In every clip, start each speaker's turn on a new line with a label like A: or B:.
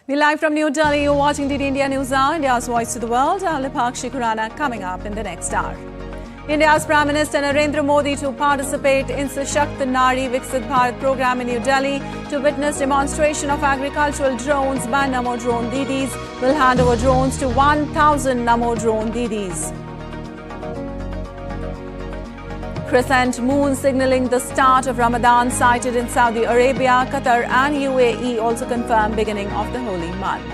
A: We're live from New Delhi. You're watching DD India News Hour, India's voice to the world. I'm Lipakshi Khurana, coming up in the next hour. India's Prime Minister Narendra Modi to participate in Sashakt Nari Viksit Bharat program in New Delhi to witness demonstration of agricultural drones by Namo Drone Didis. Will hand over drones to 1,000 Namo Drone Didis. Crescent moon signaling the start of Ramadan sighted in Saudi Arabia. Qatar and UAE also confirmed beginning of the holy month.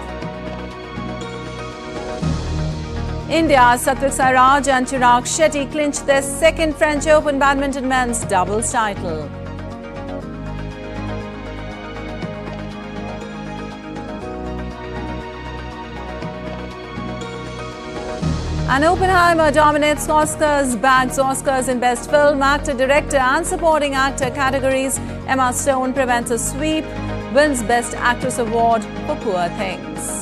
A: India's Satwik-Chirag and Shetty clinched their second French Open badminton men's doubles title. And Oppenheimer dominates Oscars, bags Oscars in Best Film, Actor, Director and Supporting Actor categories. Emma Stone prevents a sweep, wins Best Actress Award for Poor Things.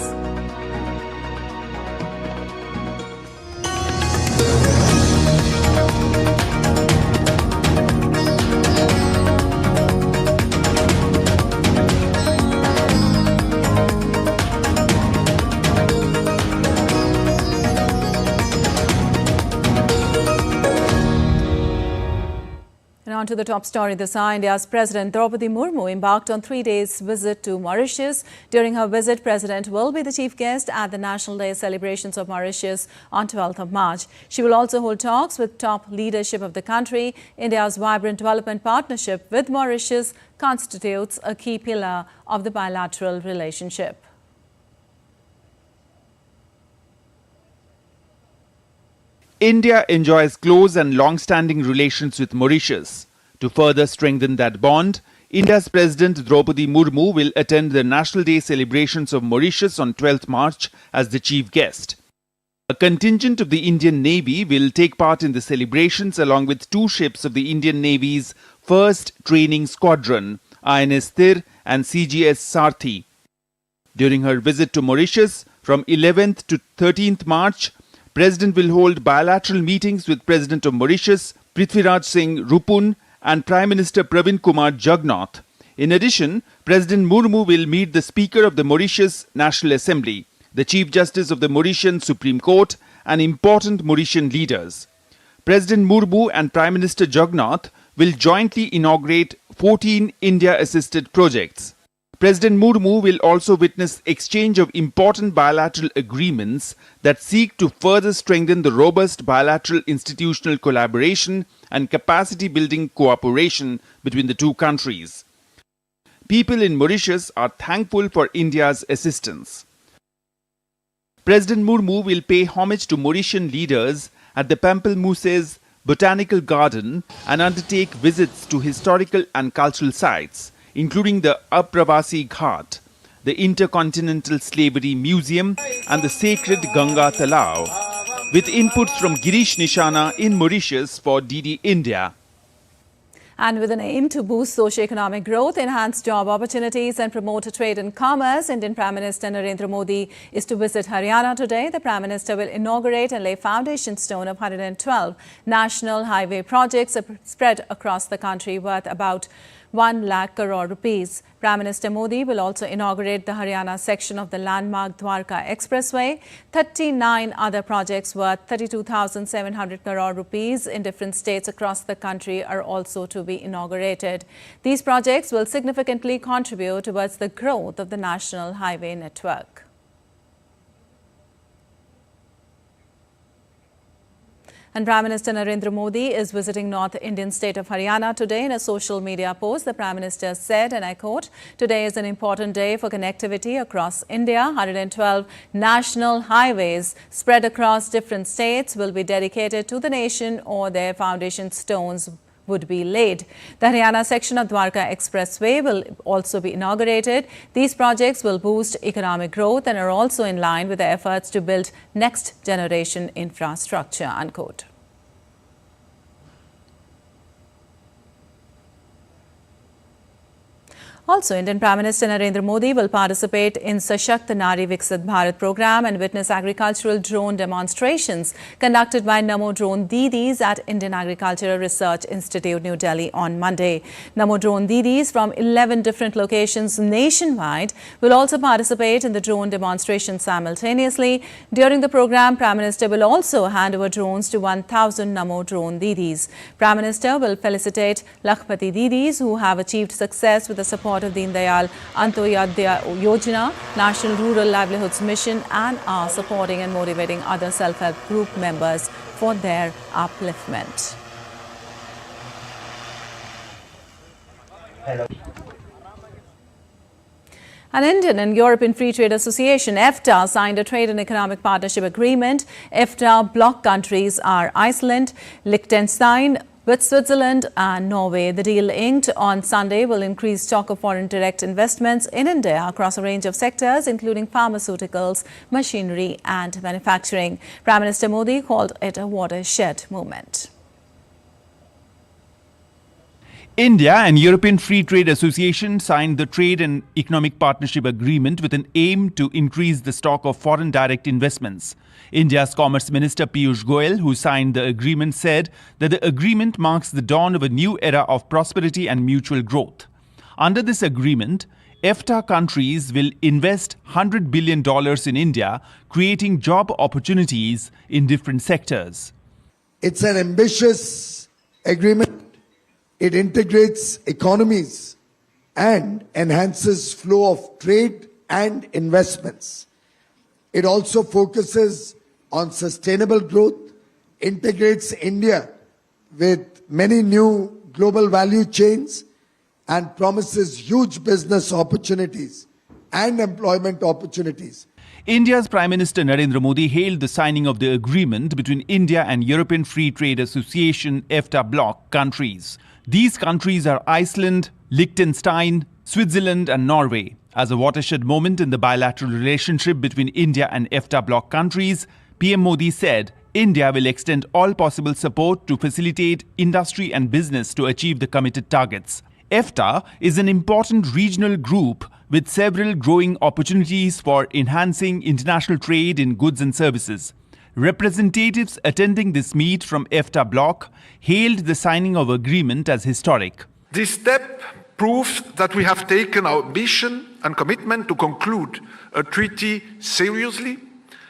A: On to the top story this hour. India's President Draupadi Murmu embarked on 3 days visit to Mauritius. During her visit, President will be the chief guest at the National Day celebrations of Mauritius on 12th of March. She will also hold talks with top leadership of the country. India's vibrant development partnership with Mauritius constitutes a key pillar of the bilateral relationship.
B: India enjoys close and long-standing relations with Mauritius. To further strengthen that bond, India's President Draupadi Murmu will attend the National Day celebrations of Mauritius on 12th March as the chief guest. A contingent of the Indian Navy will take part in the celebrations along with 2 ships of the Indian Navy's 1st Training Squadron, INS Tir and CGS Sarthi. During her visit to Mauritius from 11th to 13th March, President will hold bilateral meetings with President of Mauritius, Prithviraj Singh Rupun, and Prime Minister Pravin Kumar Jugnauth. In addition, President Murmu will meet the Speaker of the Mauritius National Assembly, the Chief Justice of the Mauritian Supreme Court, and important Mauritian leaders. President Murmu and Prime Minister Jugnauth will jointly inaugurate 14 India-assisted projects. President Murmu will also witness exchange of important bilateral agreements that seek to further strengthen the robust bilateral institutional collaboration and capacity-building cooperation between the two countries. People in Mauritius are thankful for India's assistance. President Murmu will pay homage to Mauritian leaders at the Pamplemousses Botanical Garden and undertake visits to historical and cultural sites, including the Apravasi Ghat, the Intercontinental Slavery Museum and the Sacred Ganga Talao, with inputs from Girish Nishana in Mauritius for DD India.
A: And with an aim to boost socio-economic growth, enhance job opportunities and promote trade and commerce, Indian Prime Minister Narendra Modi is to visit Haryana today. The Prime Minister will inaugurate and lay foundation stone of 112 national highway projects spread across the country worth about 1 lakh crore rupees. Prime Minister Modi will also inaugurate the Haryana section of the landmark Dwarka Expressway. 39 other projects worth 32,700 crore rupees in different states across the country are also to be inaugurated. These projects will significantly contribute towards the growth of the national highway network. And Prime Minister Narendra Modi is visiting North Indian state of Haryana today. In a social media post, the Prime Minister said, and I quote, "Today is an important day for connectivity across India. 112 national highways spread across different states will be dedicated to the nation or their foundation stones would be laid. The Haryana section of Dwarka Expressway will also be inaugurated. These projects will boost economic growth and are also in line with the efforts to build next generation infrastructure," unquote. Also, Indian Prime Minister Narendra Modi will participate in Sashakt Nari Viksit Bharat program and witness agricultural drone demonstrations conducted by Namo Drone Didis at Indian Agricultural Research Institute, New Delhi on Monday. Namo Drone Didis from 11 different locations nationwide will also participate in the drone demonstration simultaneously. During the program, Prime Minister will also hand over drones to 1,000 Namo Drone Didis. Prime Minister will felicitate Lakhpati Didis who have achieved success with the support of Deen Dayal Antyodaya Yojana, National Rural Livelihoods Mission, and are supporting and motivating other self-help group members for their upliftment. An Indian and European Free Trade Association, EFTA, signed a trade and economic partnership agreement. EFTA bloc countries are Iceland, Liechtenstein, with Switzerland and Norway. The deal inked on Sunday will increase stock of foreign direct investments in India across a range of sectors, including pharmaceuticals, machinery and manufacturing. Prime Minister Modi called it a watershed moment.
B: India and European Free Trade Association signed the Trade and Economic Partnership Agreement with an aim to increase the stock of foreign direct investments. India's Commerce Minister Piyush Goyal, who signed the agreement, said that the agreement marks the dawn of a new era of prosperity and mutual growth. Under this agreement, EFTA countries will invest $100 billion in India, creating job opportunities in different sectors.
C: It's an ambitious agreement. It integrates economies and enhances flow of trade and investments. It also focuses on sustainable growth, integrates India with many new global value chains, and promises huge business opportunities and employment opportunities.
B: India's Prime Minister Narendra Modi hailed the signing of the agreement between India and European Free Trade Association EFTA bloc countries. These countries are Iceland, Liechtenstein, Switzerland and Norway. As a watershed moment in the bilateral relationship between India and EFTA bloc countries, PM Modi said India will extend all possible support to facilitate industry and business to achieve the committed targets. EFTA is an important regional group with several growing opportunities for enhancing international trade in goods and services. Representatives attending this meet from EFTA bloc hailed the signing of agreement as historic.
D: This step proves that we have taken our ambition and commitment to conclude a treaty seriously,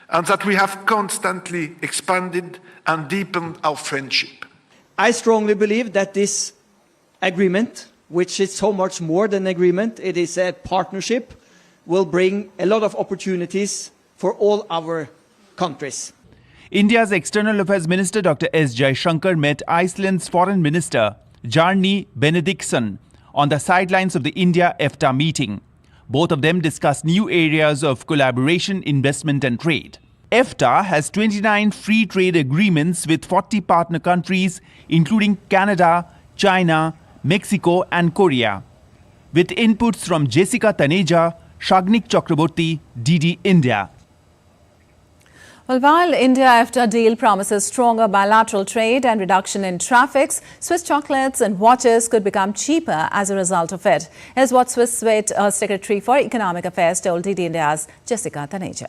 D: and that we have constantly expanded and deepened our friendship.
E: I strongly believe that this agreement, which is so much more than an agreement, it is a partnership, will bring a lot of opportunities for all our countries.
B: India's External Affairs Minister Dr. S. Jaishankar met Iceland's Foreign Minister Bjarni Benediktsson on the sidelines of the India-EFTA meeting. Both of them discussed new areas of collaboration, investment and trade. EFTA has 29 free trade agreements with 40 partner countries, including Canada, China, Mexico and Korea. With inputs from Jessica Taneja, Shagnik Chakraborty, DD India.
A: Well, while India-EFTA deal promises stronger bilateral trade and reduction in traffics, Swiss chocolates and watches could become cheaper as a result of it. Here's what Swiss State Secretary for Economic Affairs told DD India's Jessica Taneja.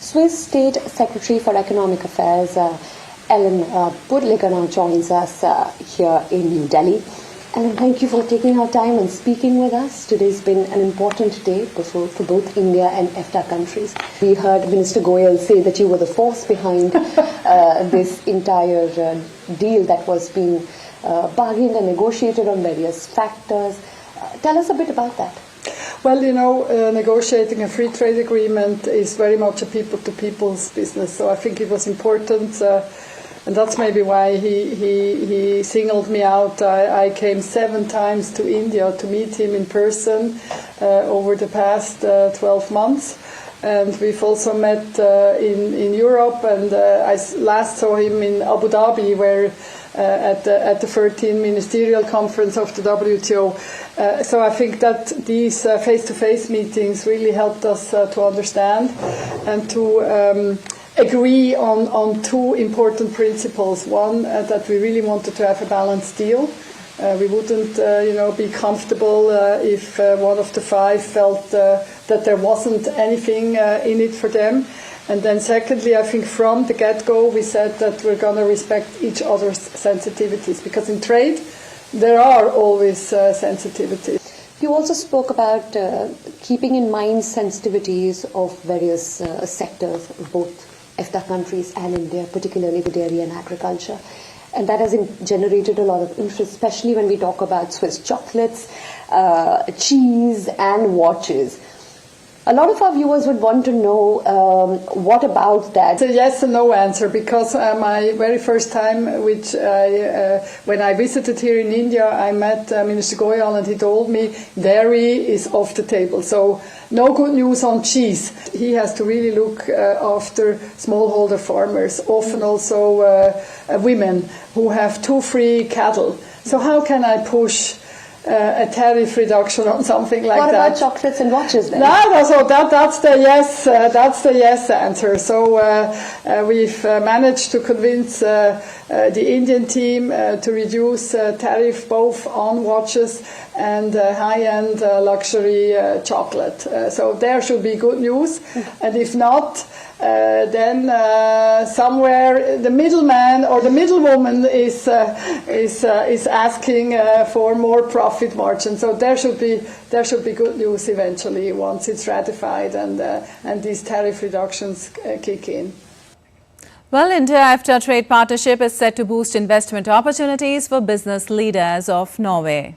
F: Swiss State Secretary for Economic Affairs Ellen Budliger now joins us here in New Delhi. Ellen, thank you for taking our time and speaking with us. Today's been an important day for both India and EFTA countries. We heard Minister Goyal say that you were the force behind this entire deal that was being bargained and negotiated on various factors. Tell us a bit about that.
G: Well, you know, negotiating a free trade agreement is very much a people-to-people's business. So I think it was important. And that's maybe why he singled me out. I came 7 times to India to meet him in person over the past 12 months. And we've also met in Europe, and I last saw him in Abu Dhabi, where at the 13th Ministerial Conference of the WTO. So I think that these face-to-face meetings really helped us to understand and to agree on 2 important principles. One, that we really wanted to have a balanced deal, We wouldn't, be comfortable if one of the five felt that there wasn't anything in it for them. And then secondly, I think from the get-go we said that we're going to respect each other's sensitivities, because in trade there are always sensitivities.
F: You also spoke about keeping in mind sensitivities of various sectors, both EFTA countries and India, particularly the dairy and agriculture. And that has generated a lot of interest, especially when we talk about Swiss chocolates, cheese and watches. A lot of our viewers would want to know what about that?
G: It's a yes and no answer, because my very first time, when I visited here in India, I met Minister Goyal, and he told me dairy is off the table. So no good news on cheese. He has to really look after smallholder farmers, often also women who have too free cattle. So how can I push a tariff reduction on something like that?
F: What about chocolates and watches then?
G: So that's the yes. That's the yes answer. So we've managed to convince the Indian team to reduce tariff both on watches and high-end luxury chocolate. So there should be good news. And if not, then somewhere the middleman or the middlewoman is asking for more profit margin. So there should be good news eventually once it's ratified and these tariff reductions kick in.
A: Well, India-EFTA trade partnership is set to boost investment opportunities for business leaders of Norway.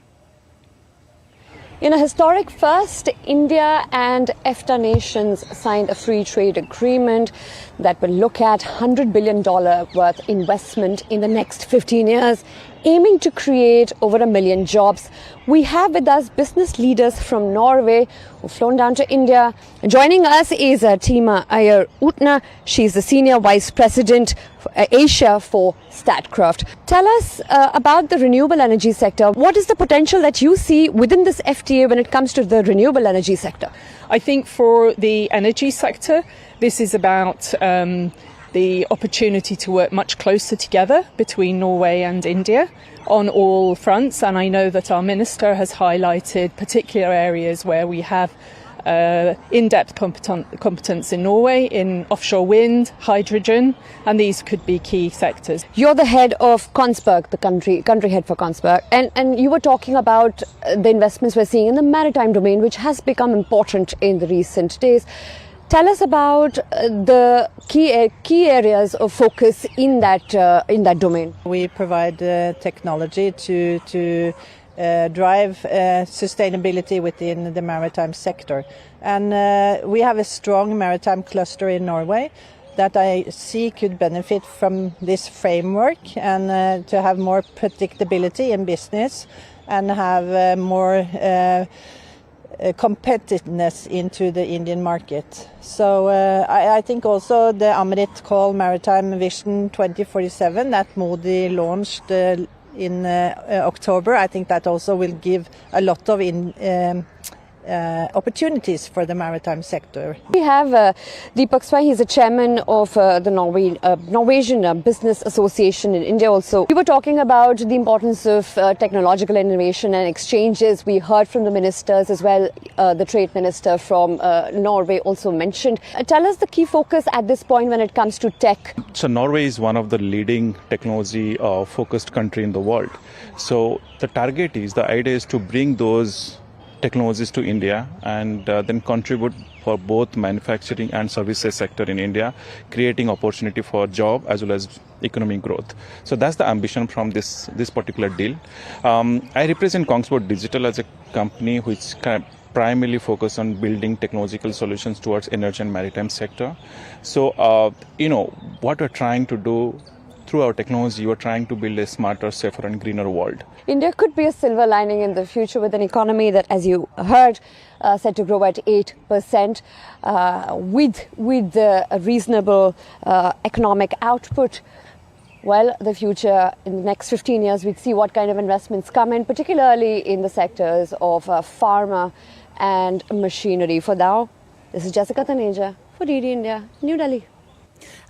F: In a historic first, India and EFTA nations signed a free trade agreement that will look at $100 billion worth investment in the next 15 years, aiming to create over 1 million jobs. We have with us business leaders from Norway who've flown down to India. Joining us is Tima Ayer-Utna. She's the Senior Vice President for Asia for Statkraft. Tell us about the renewable energy sector. What is the potential that you see within this FTA when it comes to the renewable energy sector?
H: I think for the energy sector, this is about the opportunity to work much closer together between Norway and India on all fronts. And I know that our minister has highlighted particular areas where we have in-depth competence in Norway, in offshore wind, hydrogen, and these could be key sectors.
F: You're the head of Kongsberg, the country head for Kongsberg, and you were talking about the investments we're seeing in the maritime domain, which has become important in the recent days. Tell us about the key areas of focus in that domain.
I: We provide technology to drive sustainability within the maritime sector, and we have a strong maritime cluster in Norway that I see could benefit from this framework, and to have more predictability in business and have more competitiveness into the Indian market. So I think also the Amrit Call Maritime Vision 2047 that Modi launched in October, I think that also will give a lot of opportunities for the maritime sector.
F: We have Deepak Swai, he's the chairman of the Norwegian Business Association in India also. We were talking about the importance of technological innovation and exchanges. We heard from the ministers as well, the trade minister from Norway also mentioned. Tell us the key focus at this point when it comes to tech.
J: So Norway is one of the leading technology focused country in the world. So the idea is to bring those technologies to India and then contribute for both manufacturing and services sector in India, creating opportunity for job as well as economic growth. So that's the ambition from this particular deal. I represent Kongsberg Digital as a company which primarily focus on building technological solutions towards energy and maritime sector. So, what we're trying to do through our technology, we're trying to build a smarter, safer and greener world.
F: India could be a silver lining in the future with an economy that, as you heard, set to grow at 8% with a reasonable economic output. Well, the future in the next 15 years, we'd see what kind of investments come in, particularly in the sectors of pharma and machinery. For now, this is Jessica Taneja for DD India, New Delhi.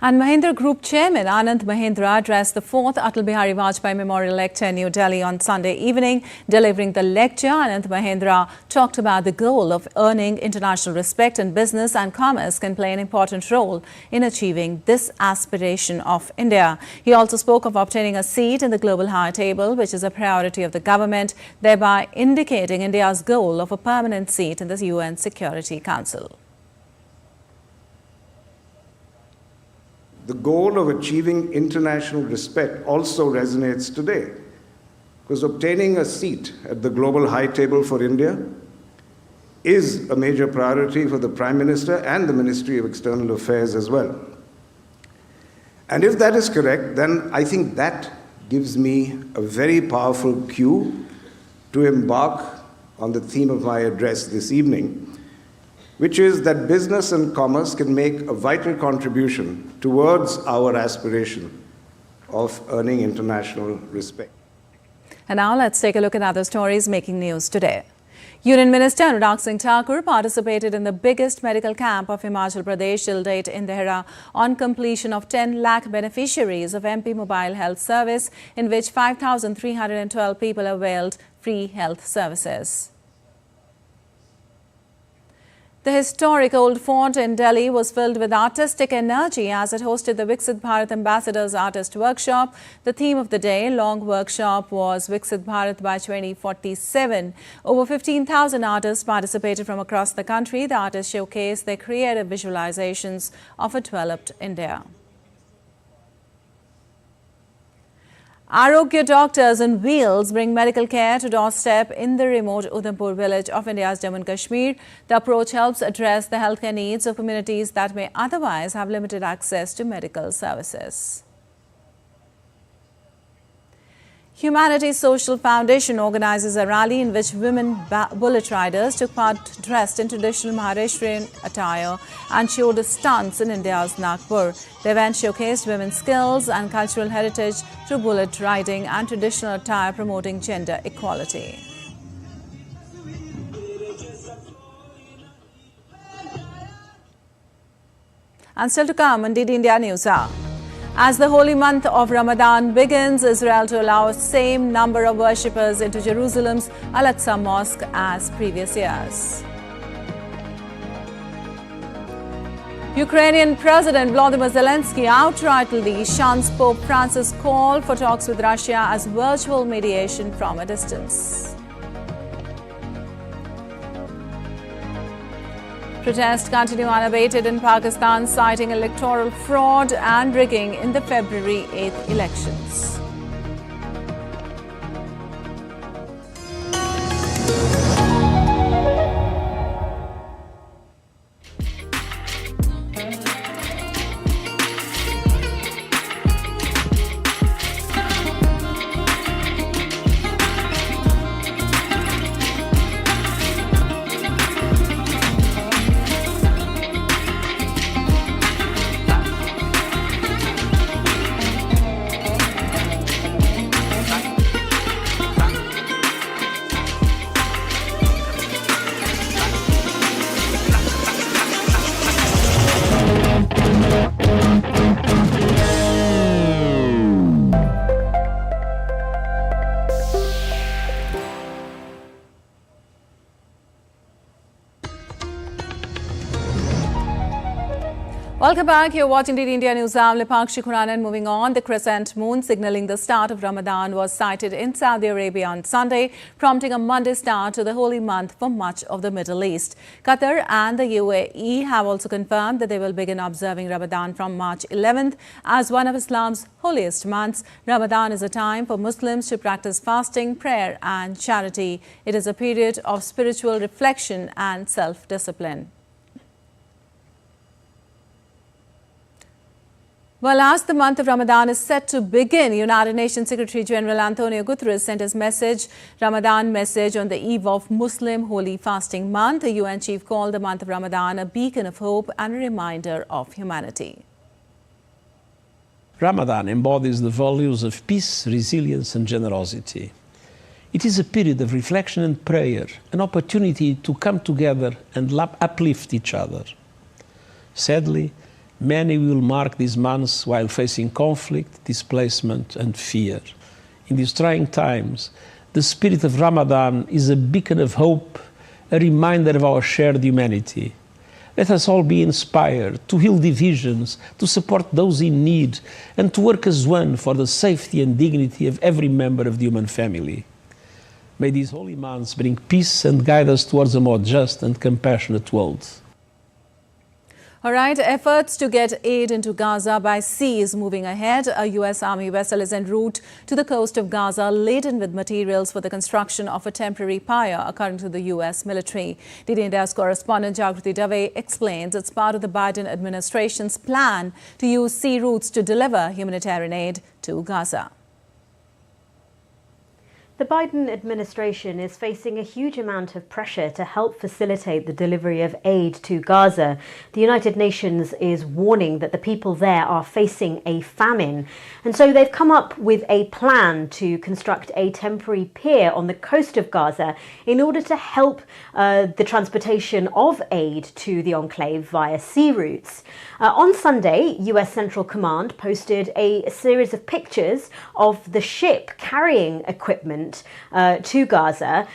A: And Mahindra Group Chairman Anand Mahindra addressed the 4th Atal Bihari Vajpayee Memorial Lecture in New Delhi on Sunday evening. Delivering the lecture, Anand Mahindra talked about the goal of earning international respect, and business and commerce can play an important role in achieving this aspiration of India. He also spoke of obtaining a seat in the global high table, which is a priority of the government, thereby indicating India's goal of a permanent seat in the UN Security Council.
K: The goal of achieving international respect also resonates today, because obtaining a seat at the global high table for India is a major priority for the Prime Minister and the Ministry of External Affairs as well. And if that is correct, then I think that gives me a very powerful cue to embark on the theme of my address this evening, which is that business and commerce can make a vital contribution towards our aspiration of earning international respect.
A: And now let's take a look at other stories making news today. Union Minister Anurag Singh Thakur participated in the biggest medical camp of Himachal Pradesh till date in Dehra on completion of 10 lakh beneficiaries of MP Mobile Health Service, in which 5,312 people availed free health services. The historic old fort in Delhi was filled with artistic energy as it hosted the Viksit Bharat Ambassadors Artist Workshop. The theme of the day-long workshop was Viksit Bharat by 2047. Over 15,000 artists participated from across the country. The artists showcased their creative visualizations of a developed India. Arogya doctors on wheels bring medical care to doorstep in the remote Udhampur village of India's Jammu and Kashmir. The approach helps address the healthcare needs of communities that may otherwise have limited access to medical services. Humanity Social Foundation organizes a rally in which women bullet riders took part dressed in traditional Maharashtrian attire and showed stunts in India's Nagpur. The event showcased women's skills and cultural heritage through bullet riding and traditional attire, promoting gender equality. And still to come on DD India News Hour. As the holy month of Ramadan begins, Israel to allow same number of worshippers into Jerusalem's Al-Aqsa Mosque as previous years. Ukrainian President Volodymyr Zelensky outrightly shuns Pope Francis' call for talks with Russia as virtual mediation from a distance. Protests continue unabated in Pakistan, citing electoral fraud and rigging in the February 8th elections. Welcome back. You're watching DD India News. I'm Lipakshi Khuranan. Moving on, the crescent moon signaling the start of Ramadan was sighted in Saudi Arabia on Sunday, prompting a Monday start to the holy month for much of the Middle East. Qatar and the UAE have also confirmed that they will begin observing Ramadan from March 11th as one of Islam's holiest months. Ramadan is a time for Muslims to practice fasting, prayer and charity. It is a period of spiritual reflection and self-discipline. Well, as the month of Ramadan is set to begin, United Nations Secretary General Antonio Guterres sent his Ramadan message on the eve of Muslim Holy Fasting Month. The UN chief called the month of Ramadan a beacon of hope and a reminder of humanity.
L: Ramadan embodies the values of peace, resilience and generosity. It is a period of reflection and prayer, an opportunity to come together and uplift each other. Sadly, Many will mark these months while facing conflict, displacement, and fear. In these trying times, the spirit of Ramadan is a beacon of hope, a reminder of our shared humanity. Let us all be inspired to heal divisions, to support those in need, and to work as one for the safety and dignity of every member of the human family. May these holy months bring peace and guide us towards a more just and compassionate world.
A: All right, efforts to get aid into Gaza by sea is moving ahead. A U.S. Army vessel is en route to the coast of Gaza laden with materials for the construction of a temporary pier, according to the U.S. military. DD India's correspondent Jagrati Dave explains it's part of the Biden administration's plan to use sea routes to deliver humanitarian aid to Gaza.
M: The Biden administration is facing a huge amount of pressure to help facilitate the delivery of aid to Gaza. The United Nations is warning that the people there are facing a famine. And so they've come up with a plan to construct a temporary pier on the coast of Gaza in order to help the transportation of aid to the enclave via sea routes. On Sunday, US Central Command posted a series of pictures of the ship carrying equipment to Gaza.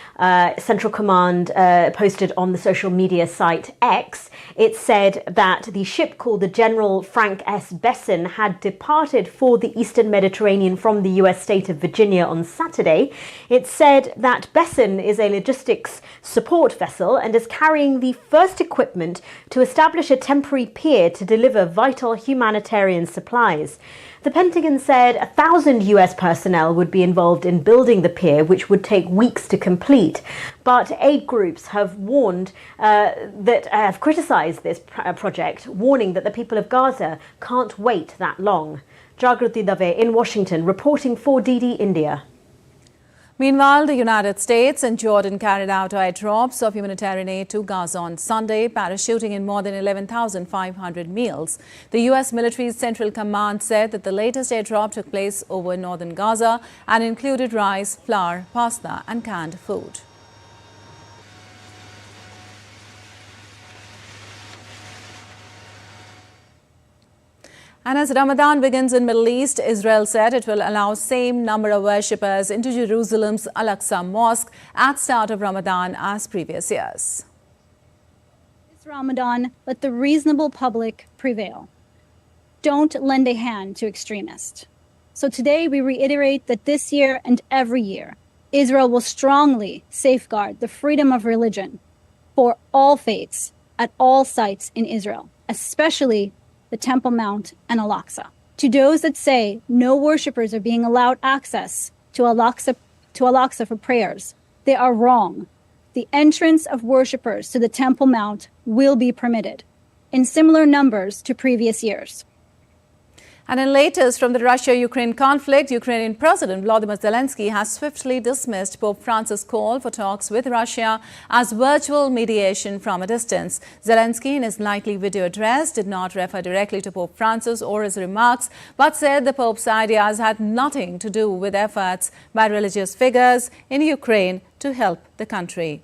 M: Central Command posted on the social media site X. It said that the ship called the General Frank S. Besson had departed for the Eastern Mediterranean from the US state of Virginia on Saturday. It said that Besson is a logistics support vessel and is carrying the first equipment to establish a temporary pier to deliver vital humanitarian supplies. The Pentagon said 1,000 US personnel would be involved in building the pier, which would take weeks to complete. But aid groups have warned that have criticised this project, warning that the people of Gaza can't wait that long. Jagrati Dave in Washington, reporting for DD India.
A: Meanwhile, the United States and Jordan carried out airdrops of humanitarian aid to Gaza on Sunday, parachuting in more than 11,500 meals. The U.S. military's Central Command said that the latest airdrop took place over northern Gaza and included rice, flour, pasta and canned food. And as Ramadan begins in Middle East, Israel said it will allow same number of worshippers into Jerusalem's Al-Aqsa Mosque at start of Ramadan as previous years.
N: This Ramadan, let the reasonable public prevail. Don't lend a hand to extremists. So today we reiterate that this year and every year, Israel will strongly safeguard the freedom of religion for all faiths at all sites in Israel, especially the Temple Mount and Al-Aqsa. To those that say no worshippers are being allowed access to Al-Aqsa for prayers, they are wrong. The entrance of worshippers to the Temple Mount will be permitted in similar numbers to previous years.
A: And in latest from the Russia-Ukraine conflict, Ukrainian President Volodymyr Zelensky has swiftly dismissed Pope Francis' call for talks with Russia as virtual mediation from a distance. Zelensky, in his nightly video address, did not refer directly to Pope Francis or his remarks, but said the Pope's ideas had nothing to do with efforts by religious figures in Ukraine to help the country.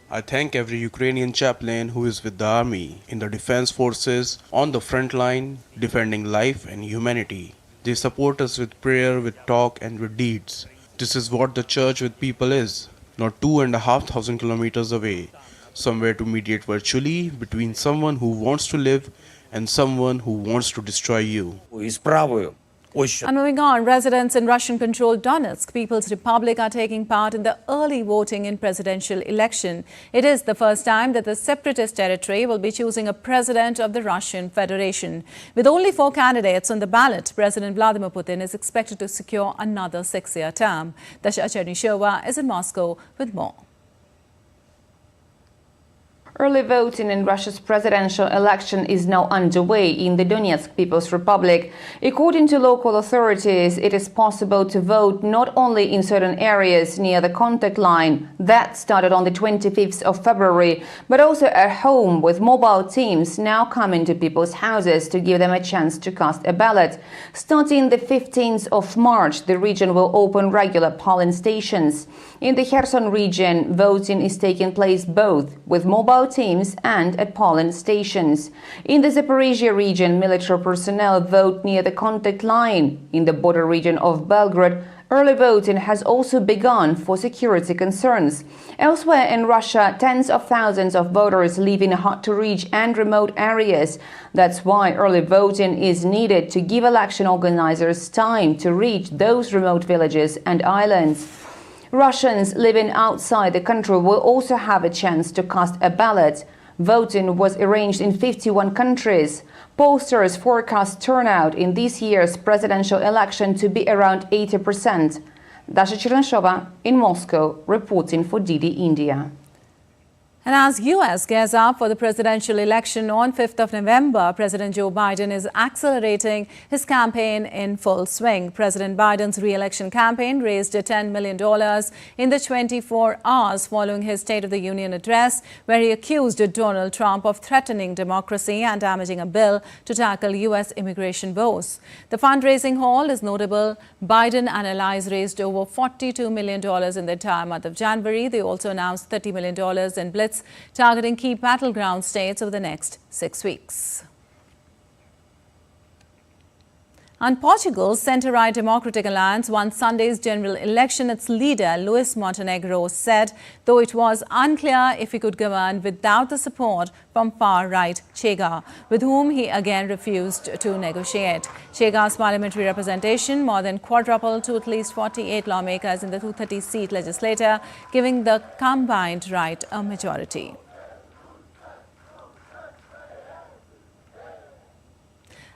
O: I thank every Ukrainian chaplain who is with the army, in the defense forces, on the front line, defending life and humanity. They support us with prayer, with talk and with deeds. This is what the church with people is, not 2,500 kilometers away, somewhere to mediate virtually between someone who wants to live and someone who wants to destroy you.
A: And moving on, residents in Russian-controlled Donetsk People's Republic are taking part in the early voting in presidential election. It is the first time that the separatist territory will be choosing a president of the Russian Federation. With only 4 candidates on the ballot, President Vladimir Putin is expected to secure another 6-year term. Dasha Chernyshyova is in Moscow with more.
P: Early voting in Russia's presidential election is now underway in the Donetsk People's Republic. According to local authorities, it is possible to vote not only in certain areas near the contact line that started on the 25th of February, but also at home, with mobile teams now coming to people's houses to give them a chance to cast a ballot. Starting the 15th of March, the region will open regular polling stations. In the Kherson region, voting is taking place both with mobile mobile teams and at polling stations. In the Zaporizhia region, military personnel vote near the contact line. In the border region of Belgrade, early voting has also begun for security concerns. Elsewhere in Russia, tens of thousands of voters live in hard-to-reach and remote areas. That's why early voting is needed to give election organizers time to reach those remote villages and islands. Russians living outside the country will also have a chance to cast a ballot. Voting was arranged in 51 countries. Pollsters forecast turnout in this year's presidential election to be around 80%. Dasha Chirnshova in Moscow, reporting for DD India.
A: And as U.S. gears up for the presidential election on 5th of November, President Joe Biden is accelerating his campaign in full swing. President Biden's re-election campaign raised $10 million in the 24 hours following his State of the Union address, where he accused Donald Trump of threatening democracy and damaging a bill to tackle U.S. immigration woes. The fundraising haul is notable. Biden and allies raised over $42 million in the entire month of January. They also announced $30 million in blitz targeting key battleground states over the next 6 weeks. And Portugal's centre-right Democratic Alliance won Sunday's general election. Its leader, Luis Montenegro, said, though it was unclear if he could govern without the support from far-right Chega, with whom he again refused to negotiate. Chega's parliamentary representation more than quadrupled to at least 48 lawmakers in the 230-seat legislature, giving the combined right a majority.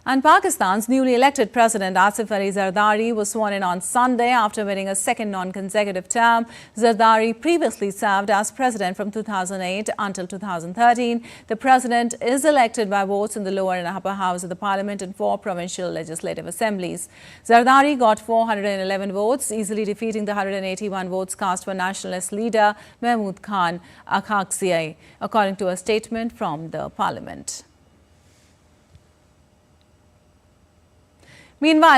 A: And Pakistan's newly elected President Asif Ali Zardari was sworn in on Sunday after winning a second non-consecutive term. Zardari previously served as president from 2008 until 2013. The president is elected by votes in the lower and upper house of the parliament and 4 provincial legislative assemblies. Zardari got 411 votes, easily defeating the 181 votes cast for nationalist leader Mahmood Khan Akhaksiai, according to a statement from the parliament. Meanwhile,